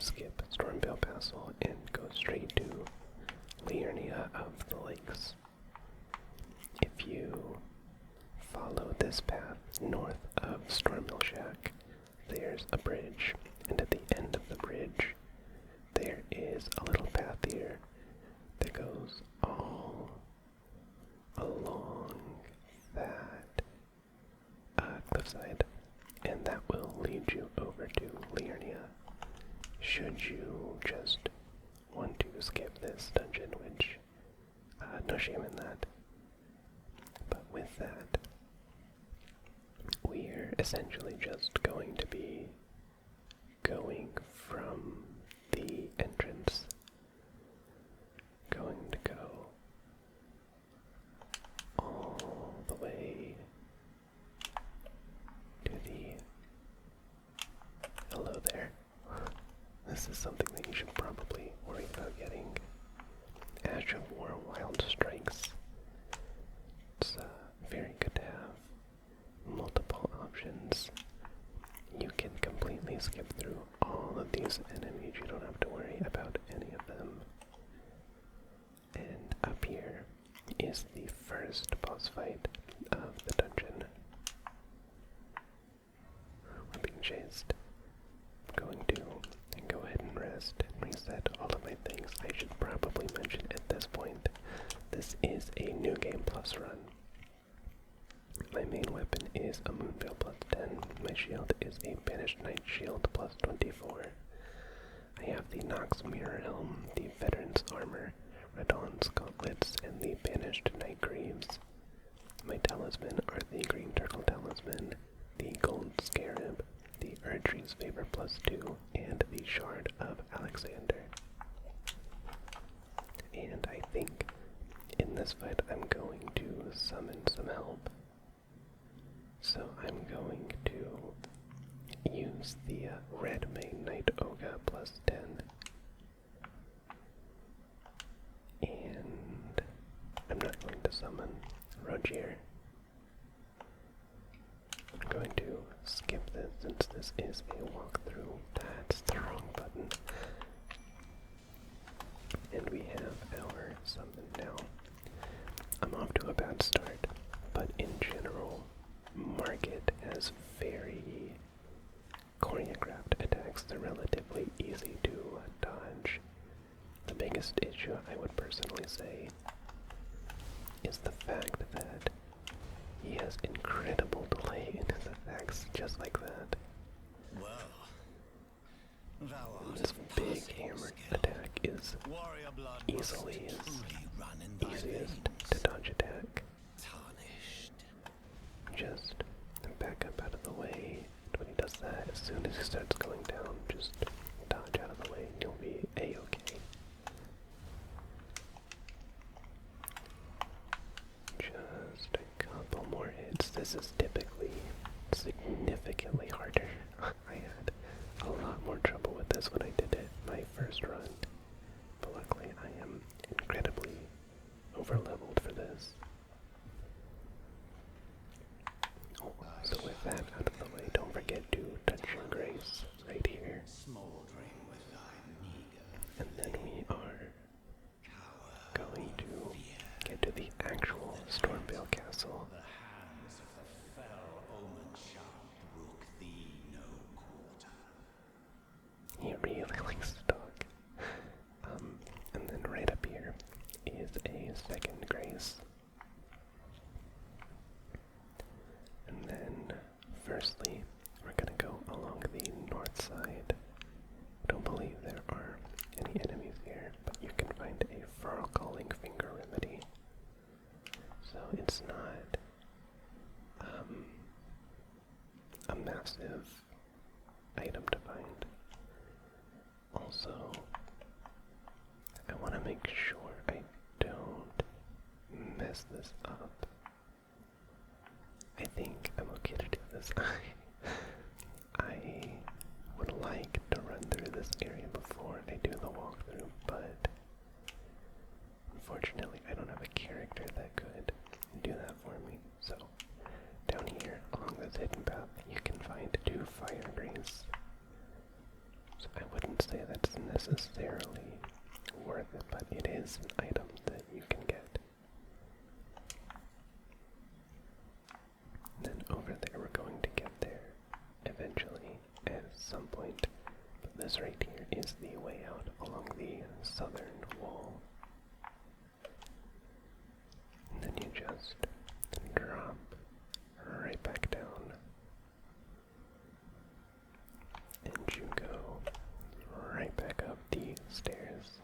skip Stormveil Castle and go straight to Liurnia of the Lakes. If you follow this path north of Stormveil Shack, there's a bridge, and at the end of the bridge, there is a little path here that goes all along that cliffside, and that will lead you over to Liurnia. Should you just want to skip this dungeon, which, no shame in that. But with that, we're essentially just going to be going from the entrance, going to go all the way to the... Hello there. This is something that you should probably worry about getting. Ash of War Wild Strikes. It's very good to have multiple options. You can completely skip through all of these enemies. You don't have to worry about any of them. And up here is the first boss fight of the dungeon. We're being chased. I'm going to go ahead and rest and reset all of my things. I should probably mention at this point, this is a New Game Plus run. My main weapon is a Moonveil plus 10. My shield is a Banished Knight shield plus 24. I have the Nox Mirror Helm, the Veteran's Armor, Radon's Gauntlets, and the Banished Knight Greaves. My talisman are the Green Turtle Talisman, the Gold Scarab, the Erdtree's Favor plus 2, and the Shard of Alexander. And I think in this fight I'm going to summon some help. So I'm going to use the Red Mane Knight Oga plus 10. And I'm not going to summon Rogier. I'm going to skip this since this is a walkthrough. That's the wrong button. And we have our summon now. I'm off to a bad start, but in general, Market has very choreographed attacks. They're relatively easy to dodge. The biggest issue, I would personally say, is the fact that he has incredible delay in his attacks, just like that. And this big hammer attack is easily his easiest to dodge attack. Just back up out of the way. When he does that, as soon as he starts going down, just dodge out of the way and you'll be A-okay. Just a couple more hits. This is typically significantly harder. I had a lot more trouble with this when I did it my first run, but luckily I am incredibly over-leveled for this. So with that out of the way, don't forget to touch your grace right here. And then we are going to get to the actual Stormveil Castle. He really likes to talk. And then right up here is a second grace. And then, firstly, we're gonna go along the north side. I don't believe there are any enemies here, but you can find a fur-calling finger remedy. So it's not a massive item to find. Also, I want to make sure I don't mess this up. I think I'm okay to do this. I would like to run through this area before I do the walkthrough, but unfortunately I don't have a character that could do that for me. So, down here along this hidden path, you can find 2 fire grease. So I wouldn't say that some point. But this right here is the way out along the southern wall. And then you just drop right back down. And you go right back up the stairs.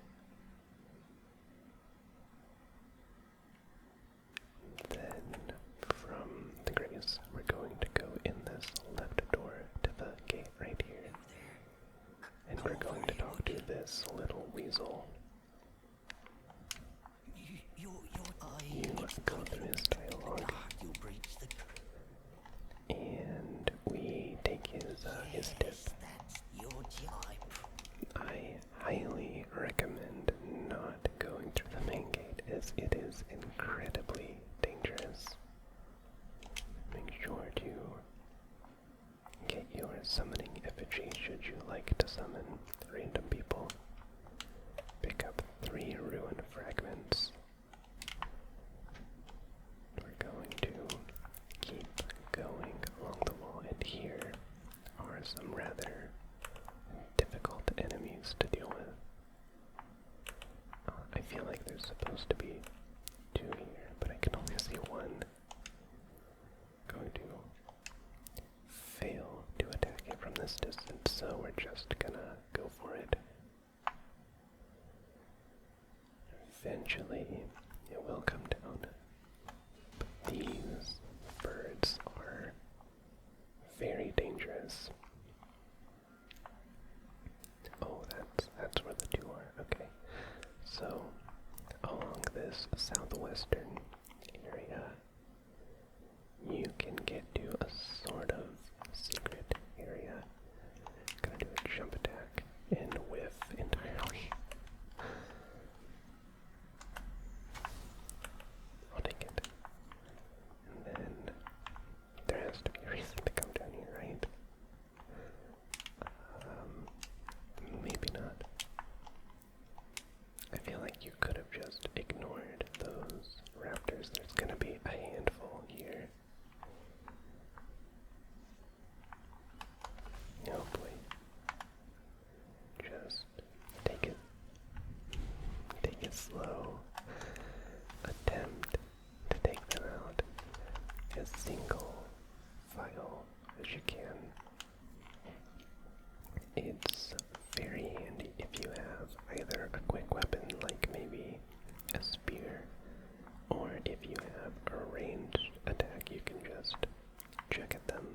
Then from the grace, we're going to go in this left door to the gate right here. And we're going to talk to this little weasel. You go through his dialogue. And we take his tip. I highly recommend not going through the main gate as it is incredibly dangerous. Make sure to get your summoning effigy should you like to summon random people. Pick up 3 ruin fragments. We're going to keep going along the wall, and here are some rather difficult enemies to deal with. I feel like there's supposed to be 2 here, but I can only see 1. Going to fail to attack it from this distance, so we're just gonna go for it. Eventually, it will come down. But these birds are very dangerous. Oh, that's where the 2 are. Okay. So, along this southwestern area, you can get to a sort of secret area. Gonna do a jump attack and whiff entirely. I'll take it. And then there has to be a reason to come down here, right? Maybe not. I feel like you could have just ignored those raptors. There's gonna be a handful here. Oh boy. Just take it slow. Attempt to take them out as single file as you can. It's very handy if you have either a quick weapon like maybe a spear, or if you have a ranged attack, you can just check at them.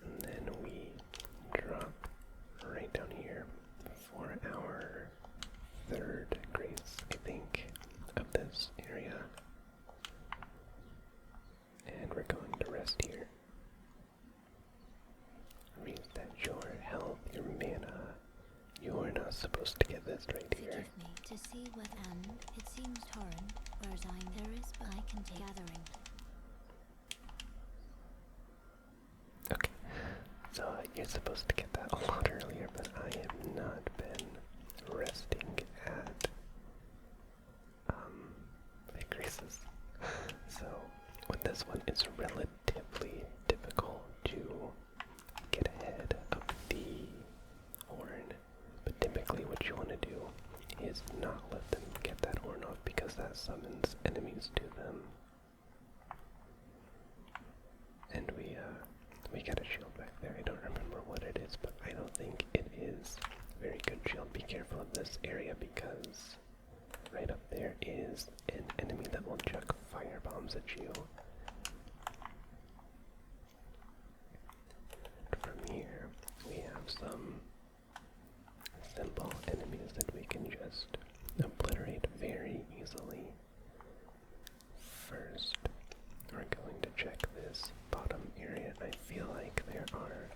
And then we drop right down here for our 3rd grace, I think, of this area. And we're going to rest here. Reset your health, your mana. You're not supposed to get this right here. Forgive me to see what it seems torrent, whereas there is, but I can take gathering. Okay, so you're supposed to get that a lot earlier, but I have not been resting at graces. So with this one, it's relatively difficult to get ahead of the horn, but typically what you want to do is not let them get that horn off because that summons enemies to them. And we got a shield back there. I don't remember what it is, but I don't think it is a very good shield. Be careful of this area because right up there is an enemy that will chuck fire bombs at you. From here, we have some simple enemies that we can just obliterate very easily. First, we're going to check this bottom area. I feel like there are...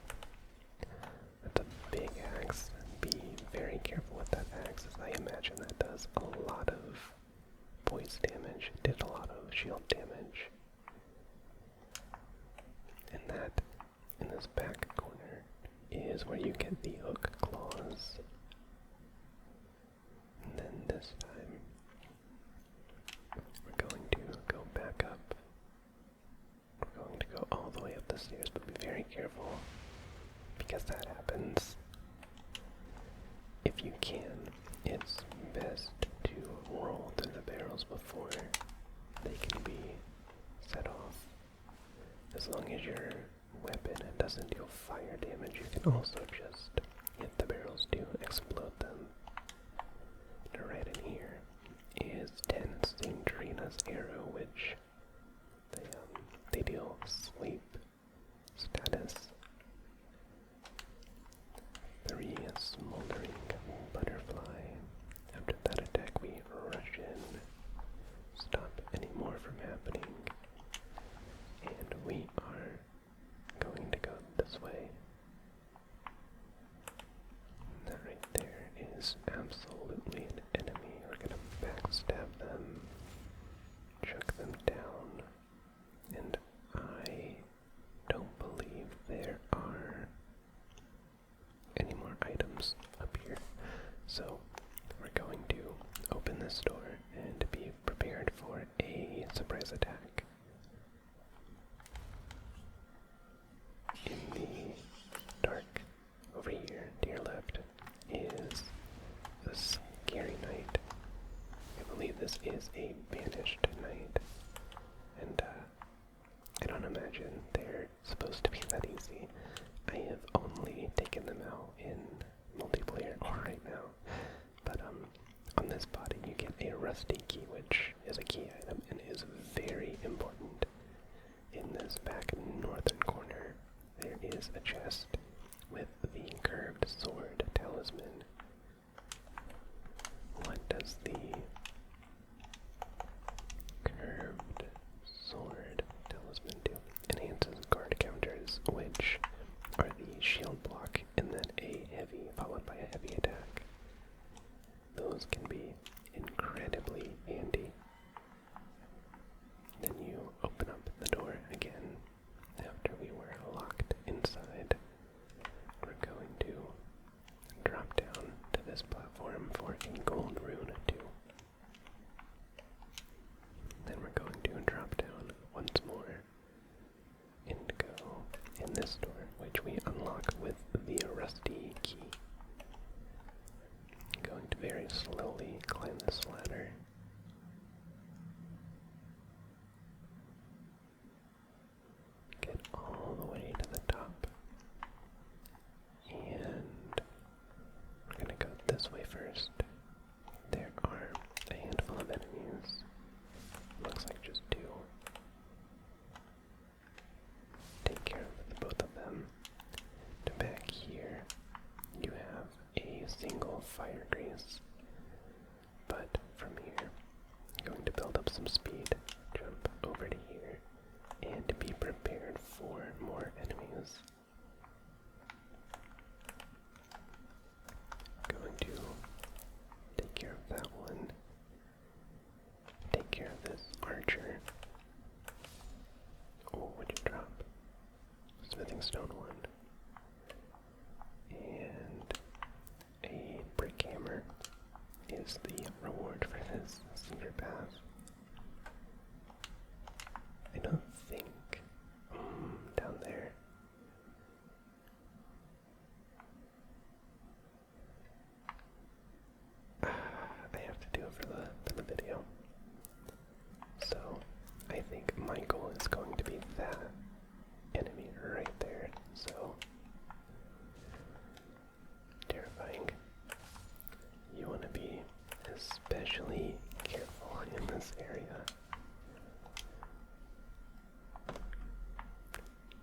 That's a big axe. Be very careful with that axe, as I imagine that does a lot of poise damage. Did a lot of shield damage. barrels before they can be set off. As long as your weapon doesn't deal fire damage, you can also just hit the barrels to explode them. And right in here is 10 Sandrina's arrow, which they deal sleep status. 3 smoldering butterfly. After that attack, we rush in, stop any more from happening, and we are going to go this way. That right there is absolutely an enemy. We're gonna backstab them, chuck them down, and I don't believe there are any more items up here. So we're going to open this door and be prepared for a surprise attack. In the dark over here to your left is the scary knight. I believe this is a banished knight, and I don't imagine they're supposed to be that easy. I have only taken them out in multiplayer right now, but on this body you get a rusty key, which is a key item and is very important. In this back northern corner there is a chest with the Curved Sword Talisman. What does the Curved Sword Talisman do? Enhances guard counters, which are the shield block and then a heavy followed by a heavy attack. Those can be incredibly handy. Then you open up the door again after we were locked inside. We're going to drop down to this platform for a gold rune too. Then we're going to drop down once more and go in this door, which we unlock with the rusty key. Going to very slowly climb this ladder. Get all the way to the top. And we're gonna go this way first. There are a handful of enemies. Looks like just 2. Take care of both of them. To back here, you have a single fire grease. But from here, I'm going to build up some speed, jump over to here, and be prepared for more enemies. Going to take care of that one. Take care of this archer. Oh, what'd you drop? Smithing stone one. And a brick hammer is the reward for this secret path. I don't think down there. I have to do it for the video. So I think my goal is going to be that enemy right there. So terrifying. You want to be especially careful in this area.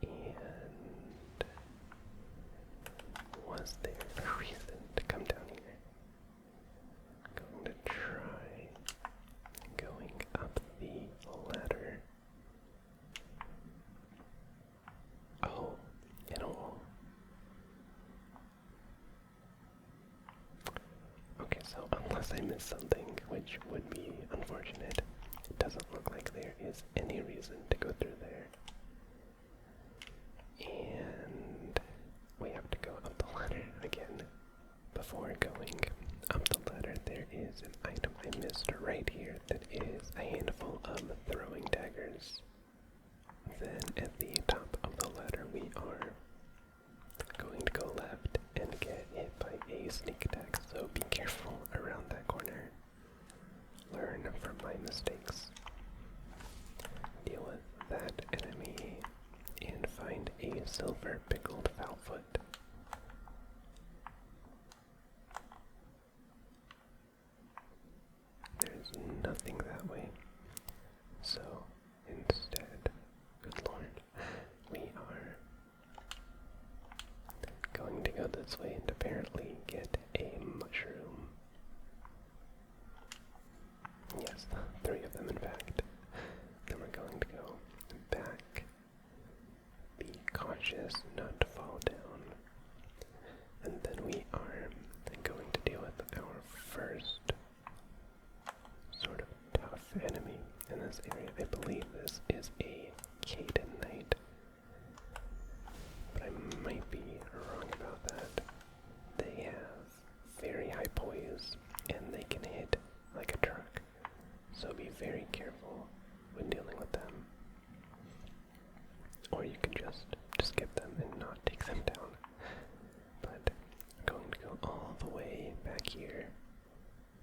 And was there a reason to come down here? Going to try going up the ladder. Oh, in a wall. Okay, so unless I missed something, which would be unfortunate, it doesn't look like there is any reason to go through there. And we have to go up the ladder again. Before going up the ladder, there is an item I missed right here that is a handful of throwing daggers. Then at the top of the ladder, we are going to go left and get hit by a sneak attack, so be careful around that corner. Learn mistakes. Deal with that enemy and find a silver pickled foulfoot. There's nothing that way. So instead, good lord, we are going to go this way and apparently get a mushroom. Yes, 3 of them in fact. Then we're going to go back. Be cautious not to fall down. And then we are going to deal with our first sort of tough enemy in this area. I believe this is a Cayden Knight, but I might be wrong about that. They have very high poise and they can hit like a truck, so be very careful when dealing with them. Or you can just skip them and not take them down. But we're going to go all the way back here,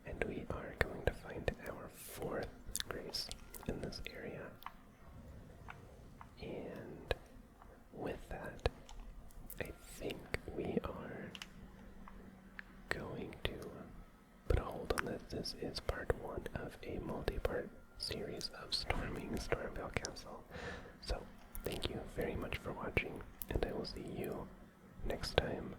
and we are going to find our 4th grace in this area. And with that, I think we are going to put a hold on this. This is part 1 of a multi-part series of storming Stormveil Castle. So, thank you very much for watching, and I will see you next time.